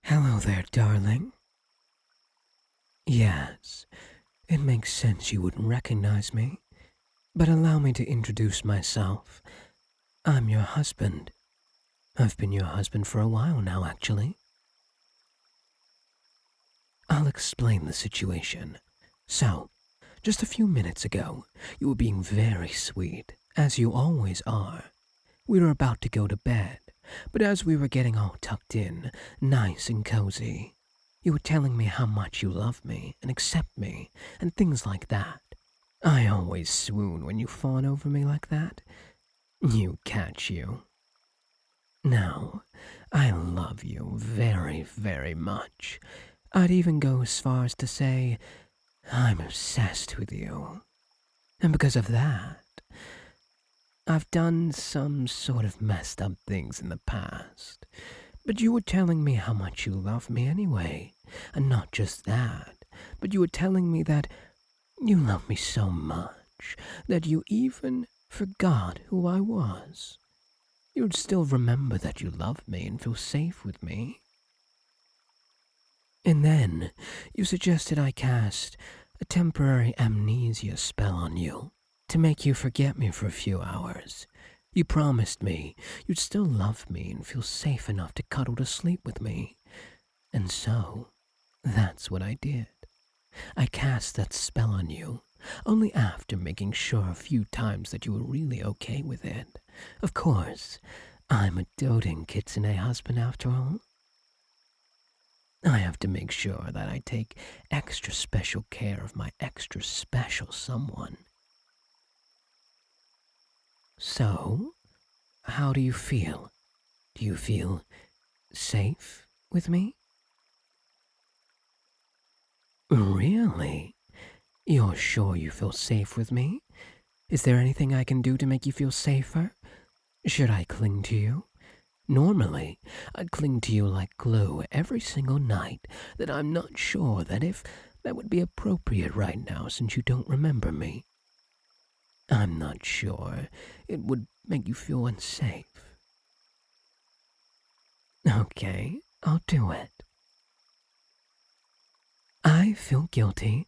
Hello there, darling. Yes, it makes sense you wouldn't recognize me, but allow me to introduce myself. I'm your husband. I've been your husband for a while now, actually. I'll explain the situation. So, just a few minutes ago, you were being very sweet, as you always are. We were about to go to bed, but as we were getting all tucked in, nice and cozy, you were telling me how much you love me and accept me and things like that. I always swoon when you fawn over me like that. You catch you. Now, I love you very, very much. I'd even go as far as to say I'm obsessed with you. And because of that, I've done some sort of messed up things in the past. But you were telling me how much you love me anyway. And not just that, but you were telling me that you love me so much that you even forgot who I was. You'd still remember that you love me and feel safe with me. And then you suggested I cast a temporary amnesia spell on you to make you forget me for a few hours. You promised me you'd still love me and feel safe enough to cuddle to sleep with me. And so, that's what I did. I cast that spell on you, only after making sure a few times that you were really okay with it. Of course, I'm a doting Kitsune husband after all. I have to make sure that I take extra special care of my extra special someone. So, how do you feel? Do you feel safe with me? Really? You're sure you feel safe with me? Is there anything I can do to make you feel safer? Should I cling to you? Normally, I'd cling to you like glue every single night, that I'm not sure that if that would be appropriate right now since you don't remember me. I'm not sure it would make you feel unsafe. Okay, I'll do it. I feel guilty.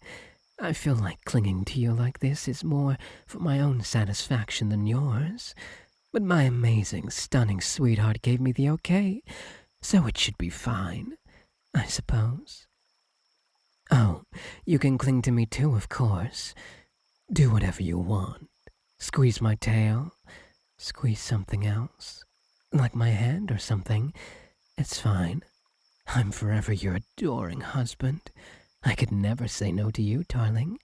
I feel like clinging to you like this is more for my own satisfaction than yours. But my amazing, stunning sweetheart gave me the okay, so it should be fine, I suppose. Oh, you can cling to me too, of course. Do whatever you want. Squeeze my tail. Squeeze something else. Like my hand or something. It's fine. I'm forever your adoring husband. I could never say no to you, darling.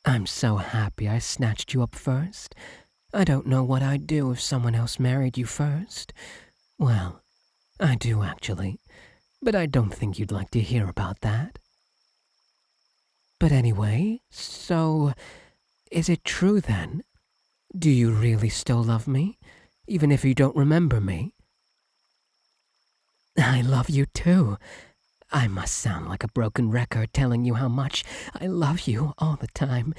I'm so happy I snatched you up first. I don't know what I'd do if someone else married you first. Well, I do actually, but I don't think you'd like to hear about that. But anyway, so, is it true then? Do you really still love me, even if you don't remember me? I love you too. I must sound like a broken record telling you how much I love you all the time,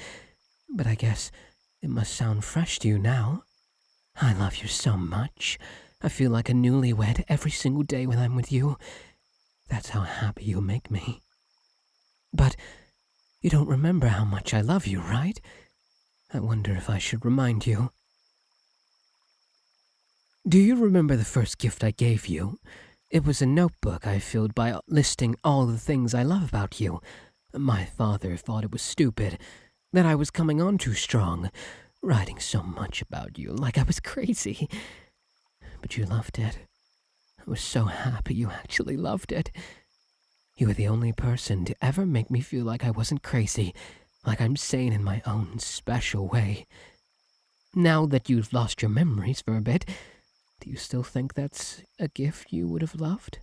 but I guess it must sound fresh to you now. I love you so much. I feel like a newlywed every single day when I'm with you. That's how happy you make me. But you don't remember how much I love you, right? I wonder if I should remind you. Do you remember the first gift I gave you? It was a notebook I filled by listing all the things I love about you. My father thought it was stupid, that I was coming on too strong, writing so much about you like I was crazy. But you loved it. I was so happy you actually loved it. You were the only person to ever make me feel like I wasn't crazy, like I'm sane in my own special way. Now that you've lost your memories for a bit, do you still think that's a gift you would have loved?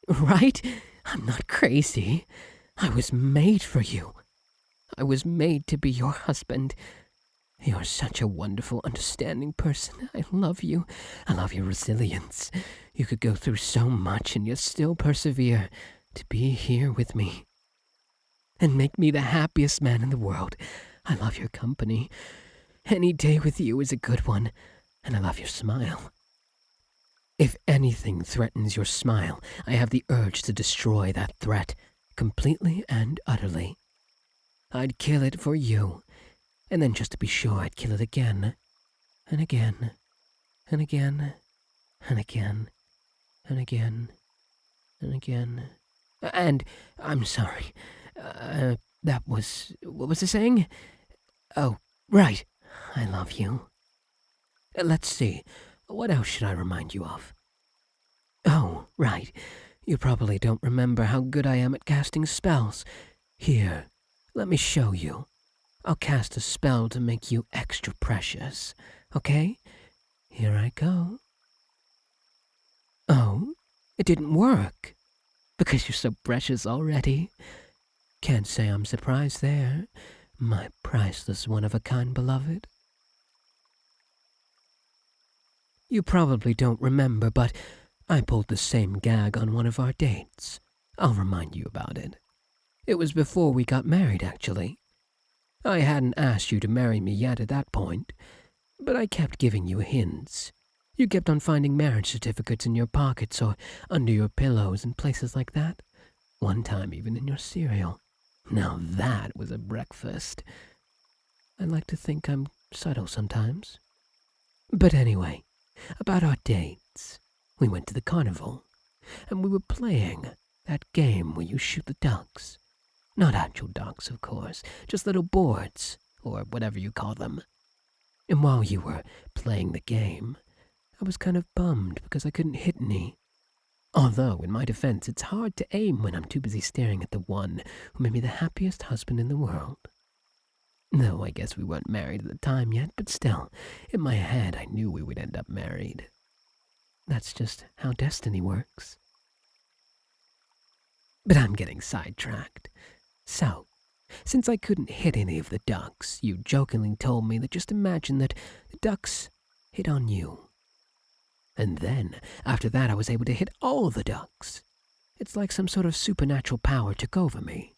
Right? I'm not crazy. I was made for you. I was made to be your husband. You're such a wonderful, understanding person. I love you. I love your resilience. You could go through so much and yet still persevere to be here with me and make me the happiest man in the world. I love your company. Any day with you is a good one, and I love your smile. If anything threatens your smile, I have the urge to destroy that threat, completely and utterly. I'd kill it for you, and then just to be sure I'd kill it again, and again, and again, and again, and again, and again. And, I'm sorry, what was I saying? Oh, right, I love you. Let's see, what else should I remind you of? Oh, right, you probably don't remember how good I am at casting spells. Here, let me show you. I'll cast a spell to make you extra precious, okay? Here I go. Oh, it didn't work. Because you're so precious already. Can't say I'm surprised there, my priceless one-of-a-kind beloved. You probably don't remember, but I pulled the same gag on one of our dates. I'll remind you about it. It was before we got married, actually. I hadn't asked you to marry me yet at that point, but I kept giving you hints. You kept on finding marriage certificates in your pockets or under your pillows and places like that. One time even in your cereal. Now that was a breakfast. I like to think I'm subtle sometimes. But anyway, about our dates. We went to the carnival, and we were playing that game where you shoot the ducks. Not actual ducks, of course, just little boards, or whatever you call them. And while you were playing the game, I was kind of bummed because I couldn't hit any. Although, in my defense, it's hard to aim when I'm too busy staring at the one who made me the happiest husband in the world. Though I guess we weren't married at the time yet, but still, in my head I knew we would end up married. That's just how destiny works. But I'm getting sidetracked. So, since I couldn't hit any of the ducks, you jokingly told me that just imagine that the ducks hit on you. And then, after that, I was able to hit all the ducks. It's like some sort of supernatural power took over me.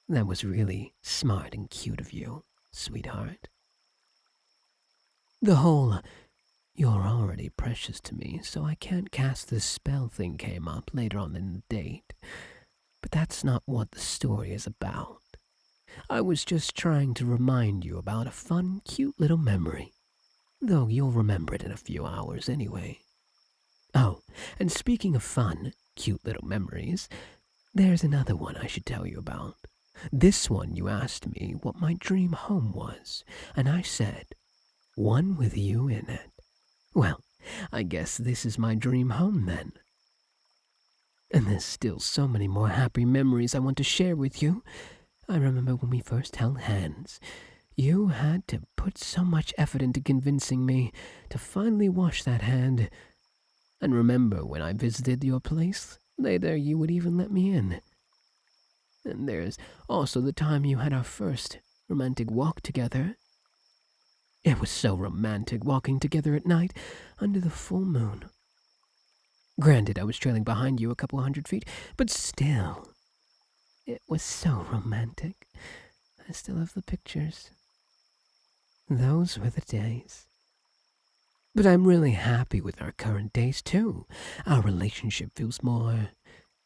That was really smart and cute of you, sweetheart. The whole, you're already precious to me, so I can't cast this spell thing came up later on in the date. But that's not what the story is about. I was just trying to remind you about a fun, cute little memory. Though you'll remember it in a few hours anyway. Oh, and speaking of fun, cute little memories, there's another one I should tell you about. This one you asked me what my dream home was, and I said, one with you in it. Well, I guess this is my dream home then. And there's still so many more happy memories I want to share with you. I remember when we first held hands. You had to put so much effort into convincing me to finally wash that hand. And remember when I visited your place? Later you would even let me in. And there's also the time you had our first romantic walk together. It was so romantic walking together at night under the full moon. Granted, I was trailing behind you a couple 100 feet, but still, it was so romantic. I still have the pictures. Those were the days. But I'm really happy with our current days, too. Our relationship feels more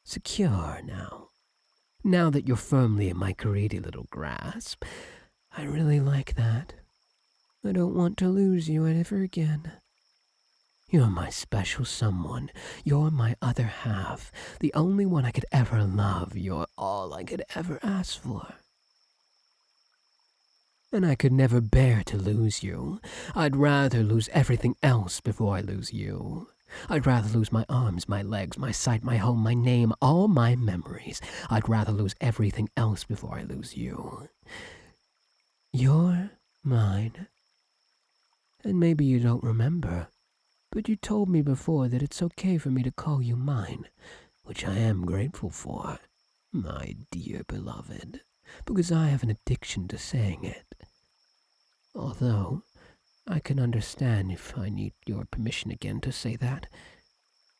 secure now. Now that you're firmly in my greedy little grasp, I really like that. I don't want to lose you ever again. You're my special someone. You're my other half. The only one I could ever love. You're all I could ever ask for. And I could never bear to lose you. I'd rather lose everything else before I lose you. I'd rather lose my arms, my legs, my sight, my home, my name, all my memories. I'd rather lose everything else before I lose you. You're mine. And maybe you don't remember, but you told me before that it's okay for me to call you mine, which I am grateful for, my dear beloved, because I have an addiction to saying it. Although, I can understand if I need your permission again to say that,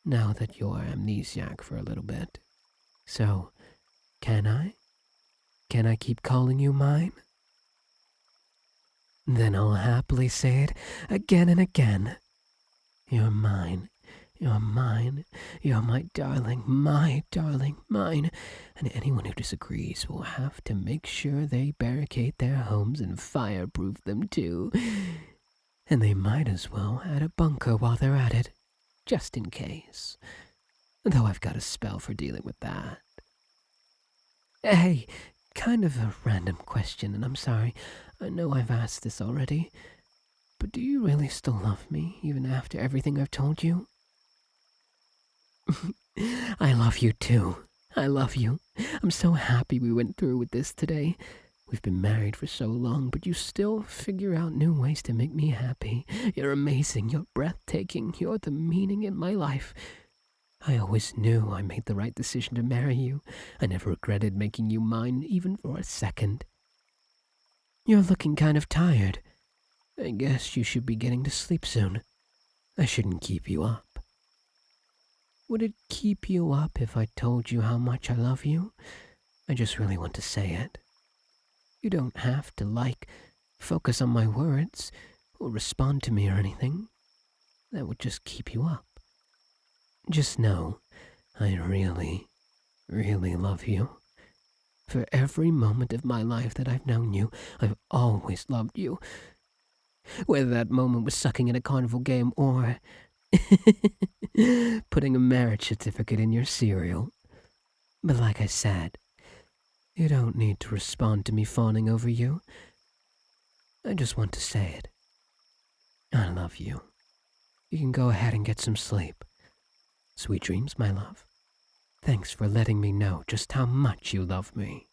now that you're amnesiac for a little bit. So, can I? Can I keep calling you mine? Then I'll happily say it again and again. You're mine. You're mine. You're my darling, mine. And anyone who disagrees will have to make sure they barricade their homes and fireproof them too. And they might as well add a bunker while they're at it, just in case. Though I've got a spell for dealing with that. Hey, kind of a random question, and I'm sorry. I know I've asked this already. But do you really still love me, even after everything I've told you? I love you too. I love you. I'm so happy we went through with this today. We've been married for so long, but you still figure out new ways to make me happy. You're amazing. You're breathtaking. You're the meaning in my life. I always knew I made the right decision to marry you. I never regretted making you mine, even for a second. You're looking kind of tired. I guess you should be getting to sleep soon. I shouldn't keep you up. Would it keep you up if I told you how much I love you? I just really want to say it. You don't have to, focus on my words or respond to me or anything. That would just keep you up. Just know, I really, really love you. For every moment of my life that I've known you, I've always loved you. Whether that moment was sucking at a carnival game or putting a marriage certificate in your cereal. But like I said, you don't need to respond to me fawning over you. I just want to say it. I love you. You can go ahead and get some sleep. Sweet dreams, my love. Thanks for letting me know just how much you love me.